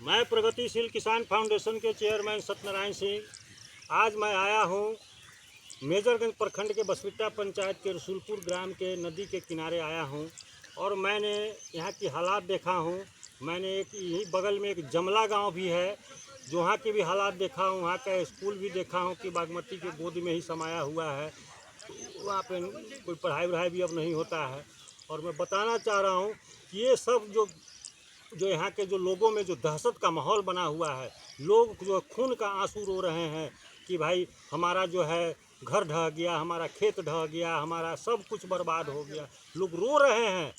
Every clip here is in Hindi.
मैं प्रगतिशील किसान फाउंडेशन के चेयरमैन सत्यनारायण सिंह। आज मैं आया हूँ मेजरगंज प्रखंड के बसविट्टा पंचायत के रसूलपुर ग्राम के नदी के किनारे आया हूँ और मैंने यहाँ की हालात देखा हूँ। मैंने एक यहीं बगल में एक जमला गांव भी है, जो वहाँ के भी हालात देखा हूँ। वहाँ का स्कूल भी देखा हूँ कि बागमती के गोद में ही समाया हुआ है। वहाँ पे कोई पढ़ाई वढ़ाई भी अब नहीं होता है। और मैं बताना चाह रहा हूँ कि ये सब जो यहाँ के जो लोगों में जो दहशत का माहौल बना हुआ है, लोग जो खून का आंसू रो रहे हैं कि भाई हमारा जो है घर ढह गया, हमारा खेत ढह गया, हमारा सब कुछ बर्बाद हो गया, लोग रो रहे हैं।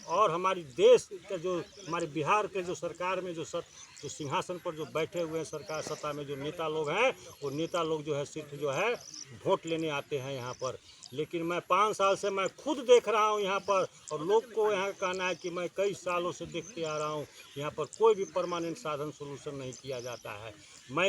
और हमारी देश का जो हमारे बिहार के जो सरकार में जो सिंहासन पर जो बैठे हुए हैं, सरकार सत्ता में जो नेता लोग हैं, वो नेता लोग जो है सिर्फ जो है वोट लेने आते हैं यहाँ पर। लेकिन मैं 5 साल से मैं खुद देख रहा हूँ यहाँ पर, और लोग को यहाँ कहना है कि मैं कई सालों से देखते आ रहा हूँ यहाँ पर कोई भी परमानेंट साधन सोल्यूशन नहीं किया जाता है।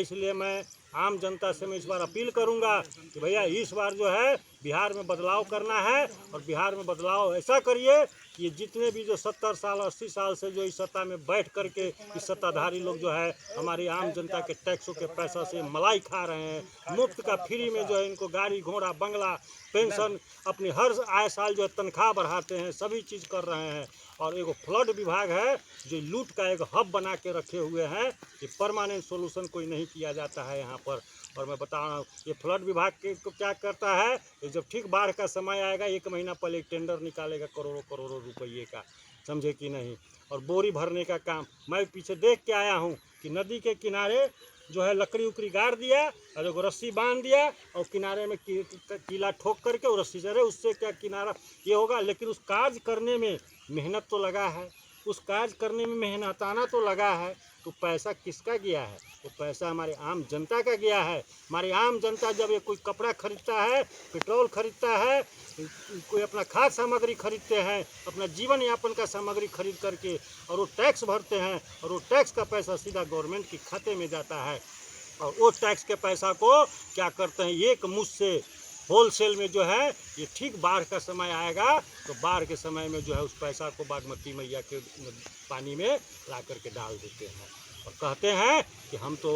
इसलिए मैं आम जनता से मैं इस बार अपील करूँगा कि भैया इस बार जो है बिहार में बदलाव करना है, और बिहार में बदलाव ऐसा करिए कि ये जितने भी जो 70 साल 80 साल से जो इस सत्ता में बैठ करके इस सत्ताधारी लोग जो है हमारी आम जनता के टैक्सों के पैसा से मलाई खा रहे हैं, मुफ्त का फ्री में जो है इनको गाड़ी घोड़ा बंगला पेंशन अपनी हर आए साल जो है तनख्वाह बढ़ाते हैं, सभी चीज़ कर रहे हैं। और एक फ्लड विभाग है जो लूट का एक हब बना के रखे हुए हैं कि परमानेंट सोल्यूशन कोई नहीं किया जाता है यहाँ पर। और मैं बता रहा हूँ ये फ्लड विभाग के को क्या करता है, ये जब ठीक बाढ़ का समय आएगा 1 महीना पहले टेंडर निकालेगा करोड़ों करोड़ों रुपये का, समझे कि नहीं। और बोरी भरने का काम मैं पीछे देख के आया हूँ कि नदी के किनारे जो है लकड़ी उकड़ी गाड़ दिया और एक रस्सी बांध दिया और किनारे में कीला ठोक करके वो रस्सी चढ़े, उससे क्या किनारा ये होगा। लेकिन उस कार्य करने में मेहनत तो लगा है, उस कार्य करने में मेहनताना तो लगा है, तो पैसा किसका गया है? तो पैसा हमारे आम जनता का गया है। हमारी आम जनता जब ये कोई कपड़ा खरीदता है, पेट्रोल खरीदता है, कोई अपना खाद्य सामग्री खरीदते हैं, अपना जीवन यापन का सामग्री खरीद करके, और वो टैक्स भरते हैं, और वो टैक्स का पैसा सीधा गवर्नमेंट के खाते में जाता है। और वो टैक्स के पैसा को क्या करते हैं, एक मुश्त से होलसेल में जो है ये ठीक बाढ़ का समय आएगा तो बाढ़ के समय में जो है उस पैसा को बागमती मैया के पानी में ला करके डाल देते हैं और कहते हैं कि हम तो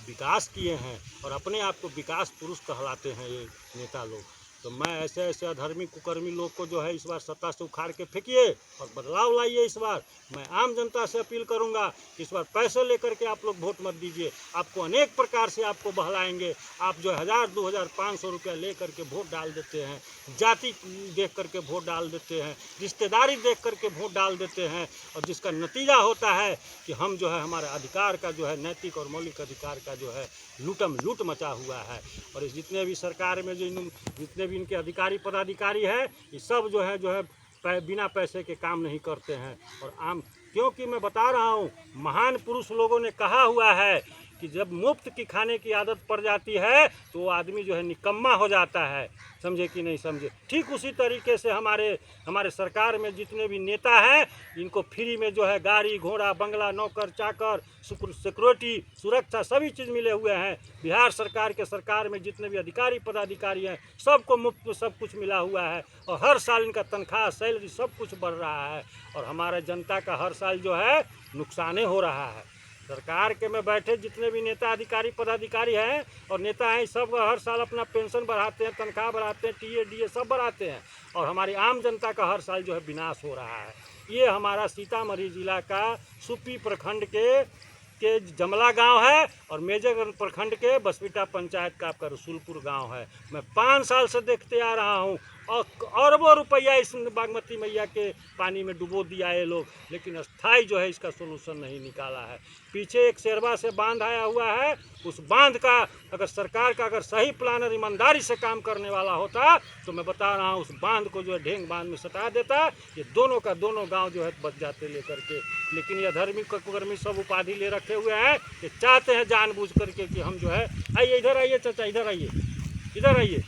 विकास किए हैं, और अपने आप को विकास पुरुष कहलाते हैं ये नेता लोग। तो मैं ऐसे ऐसे अधर्मी कुकर्मी लोग को जो है इस बार सत्ता से उखाड़ के फेंकिए और बदलाव लाइए। इस बार मैं आम जनता से अपील करूंगा कि इस बार पैसे लेकर के आप लोग वोट मत दीजिए, आपको अनेक प्रकार से आपको बहलाएंगे। आप जो 1000 2000 500 रुपया ले करके वोट डाल देते हैं, जाति देख करके वोट डाल देते हैं, रिश्तेदारी देख करके वोट डाल देते हैं, और जिसका नतीजा होता है कि हम जो है हमारे अधिकार का जो है नैतिक और मौलिक अधिकार का जो है लूट मचा हुआ है। और इस जितने भी सरकार में जितने भी इनके अधिकारी पदाधिकारी हैं, ये सब जो है बिना पैसे के काम नहीं करते हैं। और क्योंकि मैं बता रहा हूँ महान पुरुष लोगों ने कहा हुआ है कि जब मुफ्त की खाने की आदत पड़ जाती है तो वो आदमी जो है निकम्मा हो जाता है, समझे कि नहीं समझे। ठीक उसी तरीके से हमारे सरकार में जितने भी नेता हैं इनको फ्री में जो है गाड़ी घोड़ा बंगला नौकर चाकर सिक्योरिटी सुरक्षा सभी चीज़ मिले हुए हैं। बिहार सरकार में जितने भी अधिकारी पदाधिकारी हैं सबको मुफ्त में सब कुछ मिला हुआ है, और हर साल इनका तनख्वाह सैलरी सब कुछ बढ़ रहा है, और हमारे जनता का हर साल जो है नुकसान हो रहा है। सरकार के में बैठे जितने भी नेता अधिकारी पदाधिकारी हैं और नेता हैं सब हर साल अपना पेंशन बढ़ाते हैं, तनख्वाह बढ़ाते हैं, टीए डीए सब बढ़ाते हैं, और हमारी आम जनता का हर साल जो है विनाश हो रहा है। ये हमारा सीतामढ़ी जिला का सुपी प्रखंड के जमला गांव है, और मेजरगंज प्रखंड के बसविट्टा पंचायत का आपका रसूलपुर गांव है। मैं 5 साल से देखते आ रहा हूं, और अरबों रुपया इस बागमती मैया के पानी में डुबो दिया ये लोग, लेकिन स्थायी जो है इसका सोल्यूशन नहीं निकाला है। पीछे एक शेरवा से बांध आया हुआ है, उस बांध का अगर सरकार का अगर सही प्लानर ईमानदारी से काम करने वाला होता तो मैं बता रहा हूँ उस बांध को जो है ढेंग बांध में सटा देता, ये दोनों का दोनों गांव जो है बच जाते लेकर के। लेकिन ये धर्मी कुकर्मी सब उपाधि ले रखे हुए हैं, ये चाहते हैं जानबूझ करके कि हम जो है आइए इधर आइए चाचा इधर आइए,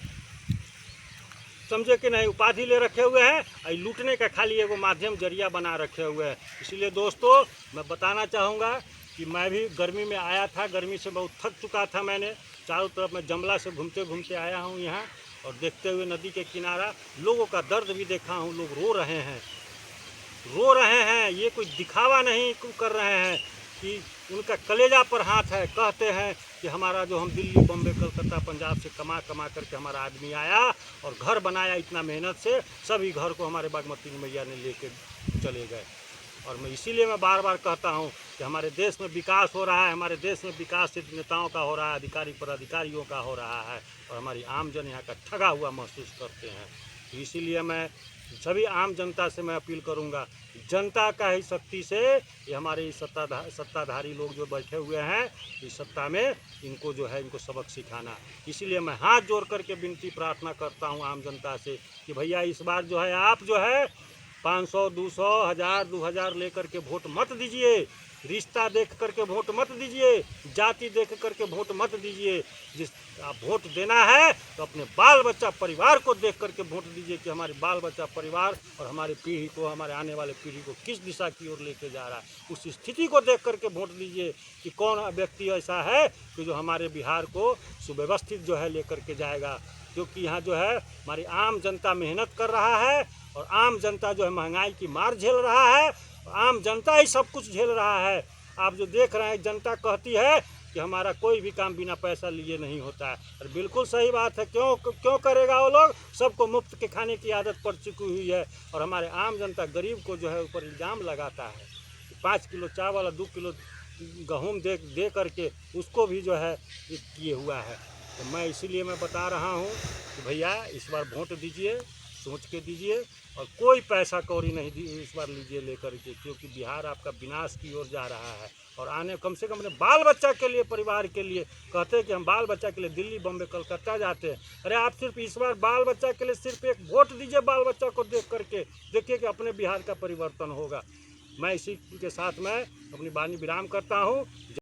समझे कि नहीं, उपाधि ले रखे हुए हैं, लूटने का खाली एगो माध्यम जरिया बना रखे हुए हैं। इसलिए दोस्तों मैं बताना चाहूँगा कि मैं भी गर्मी में आया था, गर्मी से बहुत थक चुका था। मैंने चारों तरफ मैं जमला से घूमते घूमते आया हूँ यहाँ, और देखते हुए नदी के किनारा लोगों का दर्द भी देखा हूँ। लोग रो रहे हैं, ये कोई दिखावा नहीं कर रहे हैं कि उनका कलेजा पर हाथ है। कहते हैं कि हमारा जो हम दिल्ली बम्बे कलकत्ता पंजाब से कमा कमा करके हमारा आदमी आया और घर बनाया इतना मेहनत से, सभी घर को हमारे बागमती मैया ने लेके चले गए। और मैं इसीलिए मैं बार बार कहता हूँ कि हमारे देश में विकास हो रहा है, हमारे देश में विकास सिर्फ नेताओं का हो रहा है, अधिकारी पर अधिकारियों का हो रहा है, और हमारी आम जन यहाँ का ठगा हुआ महसूस करते हैं। तो इसीलिए मैं सभी आम जनता से मैं अपील करूंगा, जनता का ही शक्ति से ये हमारे सत्ताधारी लोग जो बैठे हुए हैं इस सत्ता में, इनको जो है इनको सबक सिखाना। इसीलिए मैं हाथ जोड़ करके विनती प्रार्थना करता हूं आम जनता से कि भैया इस बार जो है आप जो है 500, 200, 1000, 2000 लेकर के वोट मत दीजिए। रिश्ता देख करके वोट मत दीजिए, जाति देख करके वोट मत दीजिए। जिस आप वोट देना है तो अपने बाल बच्चा परिवार को देख करके वोट दीजिए कि हमारे बाल बच्चा परिवार और हमारी पीढ़ी को, हमारे आने वाले पीढ़ी को किस दिशा की ओर लेके जा रहा है। उस स्थिति को देख करके वोट दीजिए कि कौन व्यक्ति ऐसा है कि जो हमारे बिहार को सुव्यवस्थित जो है लेकर के जाएगा। क्योंकि यहाँ जो है हमारी आम जनता मेहनत कर रहा है और आम जनता जो है महंगाई की मार झेल रहा है, आम जनता ही सब कुछ झेल रहा है। आप जो देख रहे हैं जनता कहती है कि हमारा कोई भी काम बिना पैसा लिए नहीं होता है, और बिल्कुल सही बात है। क्यों करेगा वो लोग, सबको मुफ्त के खाने की आदत पड़ चुकी हुई है। और हमारे आम जनता गरीब को जो है ऊपर इल्ज़ाम लगाता है कि 5 किलो चावल और 2 किलो गेहूँ दे करके उसको भी जो है किए हुआ है। तो मैं इसीलिए मैं बता रहा हूँ कि भैया इस बार वोट दीजिए, सोच के दीजिए, और कोई पैसा कौड़ी नहीं इस बार लीजिए लेकर के, क्योंकि बिहार आपका विनाश की ओर जा रहा है। और आने कम से कम अपने बाल बच्चा के लिए, परिवार के लिए कहते हैं कि हम बाल बच्चा के लिए दिल्ली बम्बे कलकत्ता जाते हैं। अरे आप सिर्फ इस बार बाल बच्चा के लिए सिर्फ एक वोट दीजिए, बाल बच्चा को देख करके देखिए कि अपने बिहार का परिवर्तन होगा। मैं इसी के साथ मैं अपनी वाणी विराम करता हूँ।